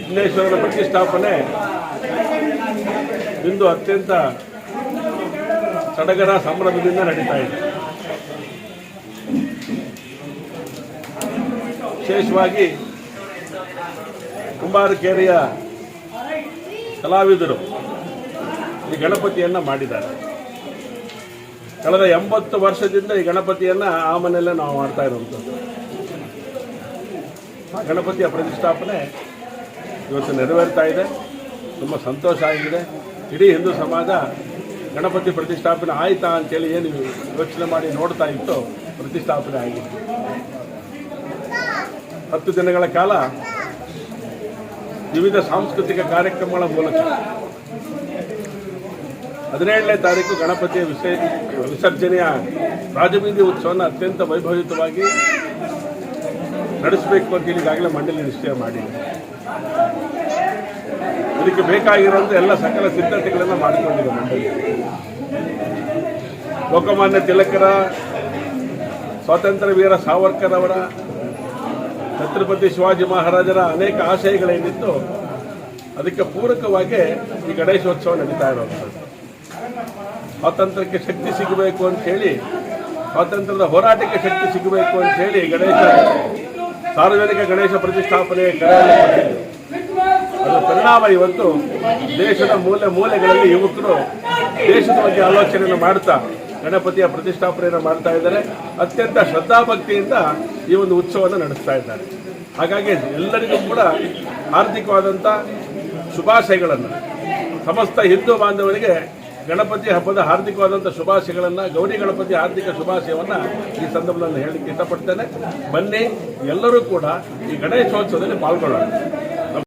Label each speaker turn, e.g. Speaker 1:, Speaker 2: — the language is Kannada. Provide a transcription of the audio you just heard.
Speaker 1: ವಿಘ್ನೇಶ್ವರನ ಪ್ರತಿಷ್ಠಾಪನೆ ಇಂದು ಅತ್ಯಂತ ಸಡಗರ ಸಂಭ್ರಮದಿಂದ ನಡೀತಾ ಇದೆ. ವಿಶೇಷವಾಗಿ ಕುಂಬಾರಕೇರಿಯ ಕಲಾವಿದರು ಈ ಗಣಪತಿಯನ್ನು ಮಾಡಿದ್ದಾರೆ. ಕಳೆದ 80 ವರ್ಷದಿಂದ ಈ ಗಣಪತಿಯನ್ನು ಆ ಮನೆಯಲ್ಲೇ ನಾವು ಮಾಡ್ತಾ ಇರುವಂಥದ್ದು. ಆ ಗಣಪತಿಯ ಪ್ರತಿಷ್ಠಾಪನೆ ಇವತ್ತು ನೆರವೇರ್ತಾ ಇದೆ. ತುಂಬ ಸಂತೋಷ ಆಗಿದೆ. ಇಡೀ ಹಿಂದೂ ಸಮಾಜ ಗಣಪತಿ ಪ್ರತಿಷ್ಠಾಪನೆ ಆಯಿತಾ ಅಂತೇಳಿ ಏನು ಯೋಚನೆ ಮಾಡಿ ನೋಡ್ತಾ ಇತ್ತು, ಪ್ರತಿಷ್ಠಾಪನೆ ಆಗಿದೆ. 10 ದಿನಗಳ ಕಾಲ ವಿವಿಧ ಸಾಂಸ್ಕೃತಿಕ ಕಾರ್ಯಕ್ರಮಗಳ ಮೂಲಕ 17ನೇ ತಾರೀಕು ಗಣಪತಿಯ ವಿಸರ್ಜನೆಯ ರಾಜಬೀದಿ ಉತ್ಸವವನ್ನು ಅತ್ಯಂತ ವೈಭವಯುತವಾಗಿ ನಡೆಸಬೇಕು ಅಂತ ಈಗಾಗಲೇ ಮಂಡಳಿ ನಿಶ್ಚಯ ಮಾಡಿದೆ. ಇದಕ್ಕೆ ಬೇಕಾಗಿರುವಂಥ ಎಲ್ಲ ಸಕಲ ಸಿದ್ಧತೆಗಳನ್ನು ಮಾಡಿಕೊಂಡಿದೆ ಮಂಡಳಿ. ಲೋಕಮಾನ್ಯ ತಿಲಕರ, ಸ್ವಾತಂತ್ರ್ಯ ವೀರ ಸಾವರ್ಕರ್ ಅವರ, ಛತ್ರಪತಿ ಶಿವಾಜಿ ಮಹಾರಾಜರ ಅನೇಕ ಆಶಯಗಳೇನಿತ್ತು ಅದಕ್ಕೆ ಪೂರಕವಾಗಿ ಈ ಗಣೇಶೋತ್ಸವ ನಡೀತಾ ಇರುವಂಥದ್ದು. ಸ್ವಾತಂತ್ರ್ಯಕ್ಕೆ ಶಕ್ತಿ ಸಿಗಬೇಕು ಅಂತ ಹೇಳಿ, ಸ್ವಾತಂತ್ರ್ಯದ ಹೋರಾಟಕ್ಕೆ ಶಕ್ತಿ ಸಿಗಬೇಕು ಅಂತ ಹೇಳಿ ಸಾರ್ವಜನಿಕ ಗಣೇಶ ಪ್ರತಿಷ್ಠಾಪನೆ ಕರೆಯನ್ನು ಕೊಟ್ಟಿದ್ದು. ಅದರ ಪರಿಣಾಮ ಇವತ್ತು ದೇಶದ ಮೂಲೆಗಳಲ್ಲಿ ಯುವಕರು ದೇಶದ ಬಗ್ಗೆ ಆಲೋಚನೆಯನ್ನು ಮಾಡ್ತಾ ಗಣಪತಿಯ ಪ್ರತಿಷ್ಠಾಪನೆಯನ್ನು ಮಾಡ್ತಾ ಇದ್ದಾರೆ. ಅತ್ಯಂತ ಶ್ರದ್ಧಾಭಕ್ತಿಯಿಂದ ಈ ಒಂದು ಉತ್ಸವವನ್ನು ನಡೆಸ್ತಾ ಇದ್ದಾರೆ. ಹಾಗಾಗಿ ಎಲ್ಲರಿಗೂ ಕೂಡ ಹಾರ್ದಿಕವಾದಂಥ ಶುಭಾಶಯಗಳನ್ನು, ಸಮಸ್ತ ಹಿಂದೂ ಬಾಂಧವರಿಗೆ ಗಣಪತಿ ಹಬ್ಬದ ಹಾರ್ದಿಕವಾದಂಥ ಶುಭಾಶಯಗಳನ್ನು, ಗೌರಿ ಗಣಪತಿ ಹಾರ್ದಿಕ ಶುಭಾಶಯವನ್ನು ಈ ಸಂದರ್ಭದಲ್ಲಿ ಹೇಳಲಿಕ್ಕೆ ಇಷ್ಟಪಡ್ತೇನೆ. ಬನ್ನಿ, ಎಲ್ಲರೂ ಕೂಡ ಈ ಗಣೇಶೋತ್ಸವದಲ್ಲಿ ಪಾಲ್ಗೊಳ್ಳೋಣ.